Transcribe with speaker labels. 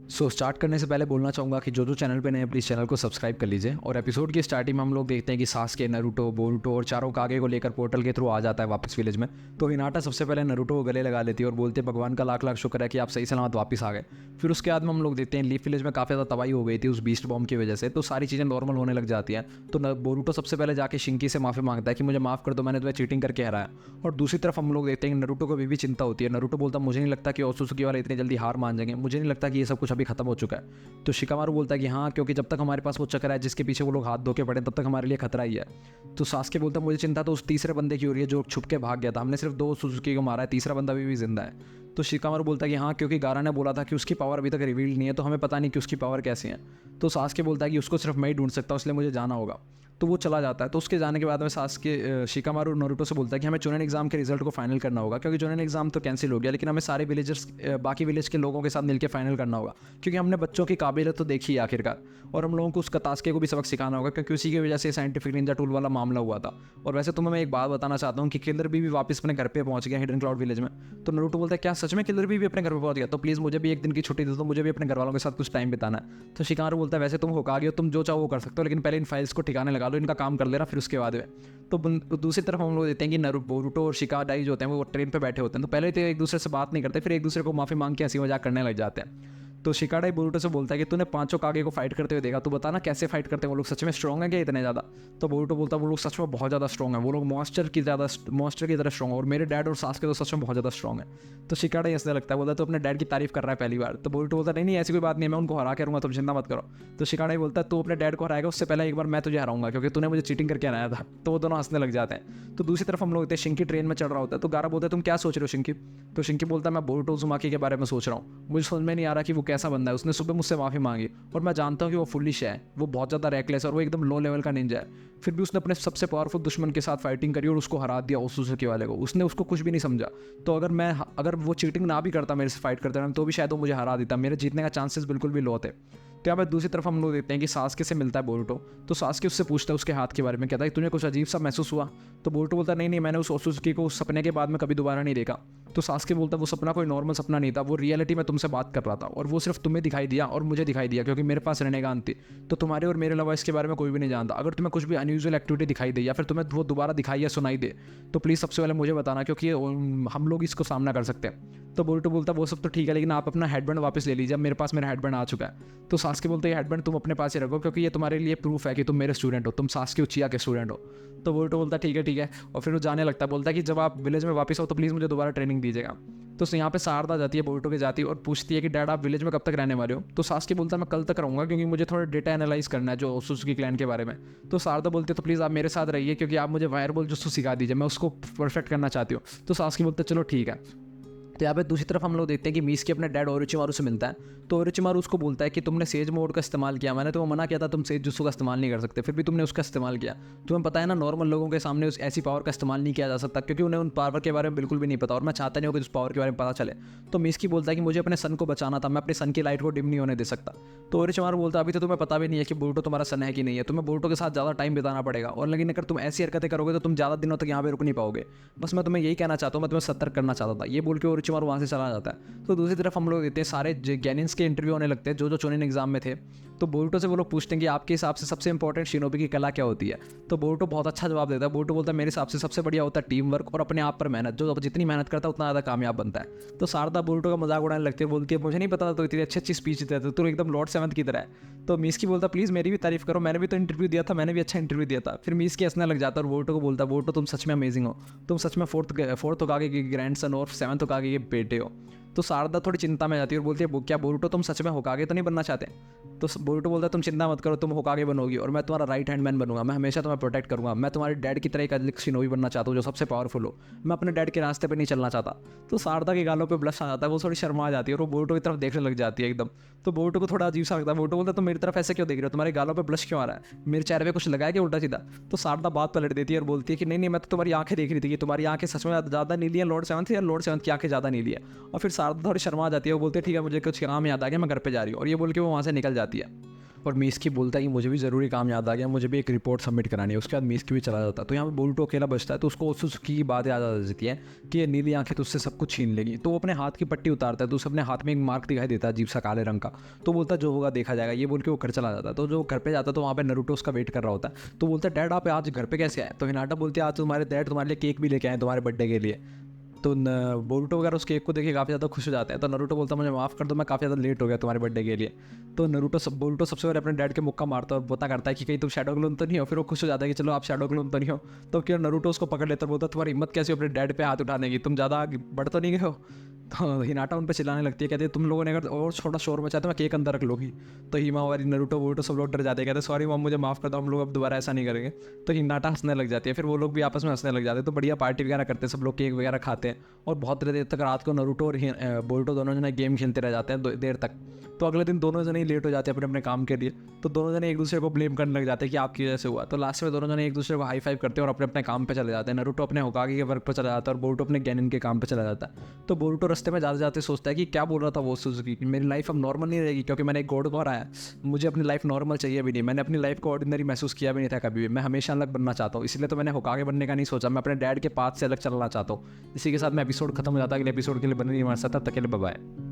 Speaker 1: Start करने से पहले बोलना चाहूँगा कि जो चैनल पे नए हैं प्लीज़ चैनल को सब्सक्राइब कर लीजिए। और एपिसोड की स्टार्टिंग में हम लोग देखते हैं कि सास्के, नारुतो, बोरुतो और चारों कागे को लेकर पोर्टल के थ्रू आ जाता है वापस विलेज में। तो हिनाटा सबसे पहले नारुतो को गले लगा लेती है और बोलती है भगवान का लाख लाख शुक्र है कि आप सही सलामत वापस आ गए। फिर उसके बाद में हम लोग देखते हैं लीफ विलेज में काफ़ी ज़्यादा तबाही हो गई थी उस बीस्ट बॉम्ब की वजह से, तो सारी चीज़ें नॉर्मल होने लग जाती हैं। तो बोरुतो सबसे पहले जाके शिंकी से माफ़ी मांगता है कि मुझे माफ़ कर दो, मैंने तुम्हें चीटिंग करके हराया। और दूसरी तरफ हम लोग देखते हैं कि नारुतो को अभी भी चिंता होती है। नारुतो बोलता मुझे नहीं लगता कि ओत्सुकी वाले इतनी जल्दी हार मान जाएंगे, मुझे नहीं लगता कि ये सब कुछ अभी खत्म हो चुका है। तो शिकामारू बोलता है कि हाँ, क्योंकि जब तक हमारे पास वो चक्र है जिसके पीछे वो लोग हाथ धो के पड़े तब तक हमारे लिए खतरा ही है। तो सास्के बोलता है मुझे चिंता तो उस तीसरे बंदे की हो रही है जो छुप के भाग गया था, हमने सिर्फ 2 सुजुकी को मारा है, तीसरा बंदा अभी भी जिंदा है। तो शिकामारू बोलता है कि हाँ, क्योंकि गारा ने बोला था कि उसकी पावर अभी तक रिवील नहीं है, तो हमें पता नहीं कि उसकी पावर कैसी है। तो सास्के बोलता है कि उसको सिर्फ मैं ही ढूंढ सकता हूँ, इसलिए मुझे जाना होगा। तो वो चला जाता है। तो उसके जाने के बाद में सास्के शिकामारू नारुतो से बोलता है कि हमें चुनेन एग्जाम के रिजल्ट को फाइनल करना होगा, क्योंकि चुनेन एग्जाम तो कैंसिल हो गया, लेकिन हमें सारे विलेजर्स बाकी विलेज के लोगों के साथ मिलकर फाइनल करना होगा, क्योंकि हमने बच्चों की काबिलियत तो देखी है आखिरकार। और हम लोगों को उस कतास्के को भी सबक सिखाना होगा, क्योंकि उसी की वजह से साइंटिफिक निंजा टूल वाला मामला हुआ था। और वैसे तुम्हें मैं एक बात बताना चाहता हूँ कि किलर भी वापस अपने घर पे पहुंच गया हिडन क्लाउड विलेज में। तो नारुतो बोलता है क्या सच में किलर भी अपने घर पे पहुंच गया? तो प्लीज़ मुझे भी एक दिन की छुट्टी दे दो, मुझे भी अपने घर वालों के साथ कुछ टाइम बिताना है। तो शिकामारू बोलता है वैसे तुम होकागे हो, तुम जो चाहो वो कर सकते हो, लेकिन पहले इन फाइल्स को ठिकाने लगा लो, इनका काम कर लेना, फिर उसके बाद में। तो दूसरी तरफ हम लोग देखते हैं कि बोरुतो और शिकाडाई जो होते हैं वो ट्रेन पे बैठे होते हैं। तो पहले तो एक दूसरे से बात नहीं करते, फिर एक दूसरे को माफ़ी मांग के हंसी मजाक करने लग जाते हैं। तो शिकाडाई बोरुतो से बोलता है कि तूने 5 कागे को फाइट करते हुए देखा, तू बताना कैसे फाइट करते हैं वो लोग, सच में स्ट्रॉन्ग है क्या इतने ज़्यादा? तो बोरुतो बोलता है वो लोग सच में बहुत ज़्यादा स्ट्रॉन्ग है, वो लोग मॉन्स्टर की तरह स्ट्रॉन्ग है, और मेरे डैड और सास के तो सच में बहुत ज़्यादा स्ट्रॉन्ग है। तो शिकाडाई हंसने लगता है, बोलता है तो अपने डैड की तारीफ कर रहा है पहली बार। तो बोरुतो बोलता है नहीं ऐसी कोई बात नहीं है, मैं उनको हरा के रहूँगा, तुम चिंता मत करो। तो शिकाडाई बोलता है तू अपने डैड को हराएगा, उससे पहले एक बार मैं तुझे हराऊंगा, क्योंकि तूने मुझे चीटिंग करके हराया था। तो वो दोनों हंसने लग जाते हैं। तो दूसरी तरफ हम लोग देखते हैं शिंकी ट्रेन में चढ़ रहा होता है। तो गारा बोलता है तुम क्या सोच रहे हो शिंकी? तो शिंकी बोलता है मैं बोरुतो उज़ुमाकी के बारे में सोच रहा हूँ, मुझे समझ में नहीं आ रहा कि वो कैसा बंदा है। उसने सुबह मुझसे माफ़ी मांगी और मैं जानता हूँ कि वो फुलिश है, वो बहुत ज़्यादा रेकलेस और वो एकदम लो लेवल का निंजा है। फिर भी उसने अपने सबसे पावरफुल दुश्मन के साथ फाइटिंग करी और उसको हरा दिया ओत्सुकी वाले को। उसने उसको कुछ भी नहीं समझा। तो अगर वो चीटिंग ना भी करता मेरे से फाइट करते रहना, तो भी शायद वो मुझे हरा देता, मेरे जीतने का चांसेस बिल्कुल भी लो थे। तो यहाँ पर दूसरी तरफ हम लोग देखते हैं कि सास्के से मिलता है बोरुतो। तो सास्के उससे पूछता है उसके हाथ के बारे में, कहता है तुझे कुछ अजीब सा महसूस हुआ? तो बोरुतो बोलता है नहीं, मैंने उस ओत्सुकी को उस सपने के बाद में कभी दोबारा नहीं देखा। तो सास्के बोलता है वो सपना कोई नॉर्मल सपना नहीं था, वो रियलिटी में तुमसे बात कर रहा था, और वो सिर्फ तुम्हें दिखाई दिया और मुझे दिखाई दिया, क्योंकि मेरे पास रहनेगान थी। तो तुम्हारे और मेरे अलावा इसके बारे में कोई भी नहीं जानता। अगर तुम्हें कुछ भी अनयूजुअल एक्टिविटी दिखाई दे या फिर तुम्हें वो दोबारा दिखाई या सुनाई दे, तो प्लीज़ सबसे पहले मुझे बताना, क्योंकि हम लोग इसको सामना कर सकते हैं। तो बोरुतो बोलता वो सब तो ठीक है, लेकिन आप अपना हेडबैंड वापस ले लीजिए, अब मेरे पास मेरा हेडबैंड आ चुका है। तो सास्के बोलते हैं हेडबैंड तुम अपने पास ही रखो, क्योंकि ये तुम्हारे लिए प्रूफ है कि तुम मेरे स्टूडेंट हो, तुम सास्के उचिया के स्टूडेंट हो। तो बोरुतो बोलता है ठीक है। और फिर वो जाने लगता है, बोलता है कि जब आप विलेज में वापस हो तो प्लीज़ मुझे दोबारा ट्रेनिंग दीजिएगा। तो यहाँ पे शारदा जाती है बोरुतो के जाती है और पूछती है कि डैड आप विलेज में कब तक रहने वाले हो? तो सास्के बोलता है मैं कल तक रहूँगा, क्योंकि मुझे थोड़ा डेटा एनालाइज करना है जो ओत्सुकी क्लैन के बारे में। तो शारदा बोलती है तो प्लीज़ आप मेरे साथ रहिए, क्योंकि आप मुझे वायरबॉल जुत्सु सिखा दीजिए, मैं उसको परफेक्ट करना चाहती हूँ। तो सास्के बोलते हैं चलो ठीक है। तो यहाँ पे दूसरी तरफ हम लोग देखते हैं कि मीस्की अपने डैड ओरोचिमारू से मिलता है। तो ओरोचिमारू उसको बोलता है कि तुमने सेज मोड का इस्तेमाल किया, मैंने तुम्हें मना किया था तुम सेज जुत्सु का इस्तेमाल नहीं कर सकते, फिर भी तुमने उसका इस्तेमाल किया। तुम्हें पता है ना नॉर्मल लोगों के सामने उस ऐसी पावर का इस्तेमाल नहीं किया जा सकता, क्योंकि उन्हें उन पावर के बारे में बिल्कुल भी नहीं पता, और मैं चाहता नहीं हूँ कि उस पावर के बारे में पता चले। तो मीस्की बोलता है कि मुझे अपने सन को बचाना था, मैं अपने सन की लाइट को डिम नहीं होने दे सकता। तो ओरोचिमारू बोलता है अभी तो तुम्हें पता भी नहीं है कि बोरुतो तुम्हारा सन है कि नहीं है, तुम्हें बोरुतो के साथ ज़्यादा टाइम बिताना पड़ेगा, और लेकिन अगर तुम ऐसी हरकतें करोगे तो तुम ज़्यादा दिनों तक यहाँ पे रुक नहीं पाओगे। बस मैं तुम्हें यही कहना चाहता हूँ, मैं तुम्हें सतर्क करना चाहता था। ये बोल के ओरोचिमारू वहाँ से चला जाता है। तो दूसरी तरफ हम लोग देखते हैं सारे गैनिन्स के इंटरव्यू होने लगते हैं जो चुनिन एग्जाम में थे। तो बोरुतो से वो लोग पूछते हैं कि आपके हिसाब से सबसे इंपॉर्टेंट शिनोबी की कला क्या होती है? तो बोरुतो बहुत अच्छा जवाब देता है। बोरुतो बोलता है मेरे हिसाब से सबसे बढ़िया होता है टीम वर्क और अपने आप पर मेहनत, जो जितनी मेहनत करता है उतना ज़्यादा कामयाब बनता है। तो शारदा बोरुतो का मजाक उड़ाने लगती है, बोलती है मुझे नहीं पता था तो इतनी अच्छी स्पीच देता है, तो एकदम लॉर्ड सेवंथ की तरह है। तो मीस्की बोलता प्लीज़ मेरी भी तारीफ करो, मैंने भी तो इंटरव्यू दिया था, मैंने भी अच्छा इंटरव्यू दिया था। फिर मीस्की हंसने लग जाता है और बोरुतो को बोलता है बोरुतो तुम सच में अमेजिंग हो, तुम सच में फोर्थ होकागे के ग्रैंडसन और 7th होकागे के बेटे हो। तो शारदा थोड़ी चिंता में जाती है और बोलती है क्या बोरुतो तुम सच में होकागे तो नहीं बनना चाहते? तो बोरुतो बोलता है तुम चिंता मत करो, तुम होकागे बनोगी और मैं तुम्हारा राइट हैंड मैन बनूंगा, मैं हमेशा तुम्हें प्रोटेक्ट करूंगा। मैं तुम्हारे डैड की तरह एक शिनोबी बनना चाहता हूँ जो सबसे पावरफुल हो, मैं अपने डैड के रास्ते पर नहीं चलना चाहता। तो शारदा के गालों पर ब्लश आ जाता है, वो थोड़ी शर्मा जाती है और वो बोरुतो की तरफ देखने लग जाती है एकदम। तो बोरुतो को थोड़ा अजीब सा लगता है। बोरुतो बोलता है तुम मेरी तरफ ऐसे क्यों देख रहे हो, तुम्हारे गालों पर ब्लश क्यों आ रहा है, मेरे चेहरे पे कुछ लगाया क्या उल्टा सीधा? तो शारदा बात पलट देती है और बोलती है कि नहीं मैं तो तुम्हारी आंखें देख रही थी कि तुम्हारी आंखें सच में ज़्यादा नीली है लॉर्ड सेवंथ, या लॉर्ड सेवंथ की आंखें ज़्यादा नीली है। और फिर शारदा थोड़ी शर्मा जाती है, वो बोलती है ठीक है मुझे कुछ काम याद आ गया, मैं घर पे जा रही हूँ, और ये बोल के वो वहाँ से निकल जाती है। और मीस्की बोलता है कि मुझे भी ज़रूरी काम याद आ गया, मुझे भी एक रिपोर्ट सबमिट करानी है। उसके बाद मीस्की भी चला जाता है। तो यहाँ पे बोरुटो अकेला बचता है, तो उसको सुजुकी की बात याद आ जाती है कि ये नीली आंखें तुझसे सब कुछ छीन लेगी। तो वो अपने हाथ की पट्टी उतारता है, तो उसे अपने हाथ में एक मार्क दिखाई देता है अजीब सा काले रंग का। तो बोलता है जो होगा देखा जाएगा, ये बोल के वो घर चला जाता है। तो जो घर पे जाता है तो वहाँ पे नारुतो उसका वेट कर रहा होता है। तो बोलता है डैड आप आज घर पे कैसे आए? तो हिनाटा बोलती है आज तुम्हारे डैड तुम्हारे लिए केक भी लेके आए तुम्हारे बर्थडे के लिए। तो बोरुटो वगैरह उस केक को देख के काफ़ी ज़्यादा खुश हो जाते हैं। तो नारुतो बोलता है मुझे माफ़ कर दो, मैं काफ़ी ज़्यादा लेट हो गया तुम्हारे बर्थडे के लिए। तो बोरुटो सबसे पहले अपने डैड के मुक्का मारता है और पता करता है कि कहीं तुम शैडो क्लोन तो नहीं हो। फिर वो खुश हो जाता है कि चलो आप शैडो क्लोन तो नहीं हो। तो फिर नारुतो उसको पकड़ लेता है, बोलता तुम्हारी हिम्मत कैसी हो अपने डैड पे हाथ उठाने की, तुम ज़्यादा बढ़ तो नहीं गए हो? तो हिनाटा उन पे चिल्लाने लगती है, कहती है तुम लोगों ने अगर और छोटा शोर मचाया तो मैं केक अंदर रख लूँगी। तो हिमा और नारुतो वोरुटो सब लोग डर जाते हैं, कहते सॉरी मॉम मुझे माफ़ कर दो, हम लोग अब दोबारा ऐसा नहीं करेंगे। तो हिनाटा हंसने लग जाती है, फिर वो लोग भी आपस में हंसने लग जाते हैं। तो बढ़िया पार्टी वगैरह करते हैं, सब लोग केक वगैरह खाते हैं और बहुत देर तक रात को नारुतो और बोरुटो दोनों जने गेम खेलते रह जाते हैं देर तक। तो अगले दिन दोनों जने ही लेट हो जाते हैं अपने अपने काम के लिए। तो दोनों जने एक दूसरे को ब्लेम करने लग जाते हैं कि आपकी वजह से हुआ। तो लास्ट में दोनों जने एक दूसरे को हाई फाइव करते हैं और अपने अपने काम पे चले जाते हैं। नारुतो अपने होकागे के वर्क पर चला जाता है और बोरुटो अपने गेनिन के काम पे चला जाता है। तो बोरुटो रास्ते में जाते जाते सोचता है कि क्या बोल रहा था वो सुजुकी, मेरी लाइफ अब नॉर्मल नहीं रहेगी क्योंकि मैंने एक गॉड को हराया। मुझे अपनी लाइफ नॉर्मल चाहिए भी नहीं, मैंने अपनी लाइफ को ऑर्डिनरी महसूस किया भी नहीं था कभी भी। मैं हमेशा अलग बनना चाहता हूँ, इसलिए तो मैंने होकागे बनने का नहीं सोचा, मैं अपने डैड के पाथ से अलग चलना चाहता हूँ। इसी के साथ मैं एपिसोड खत्म हो जाता है। अगले एपिसोड के लिए बने नहीं हमारे साथ, तब तक के लिए बाय बाय।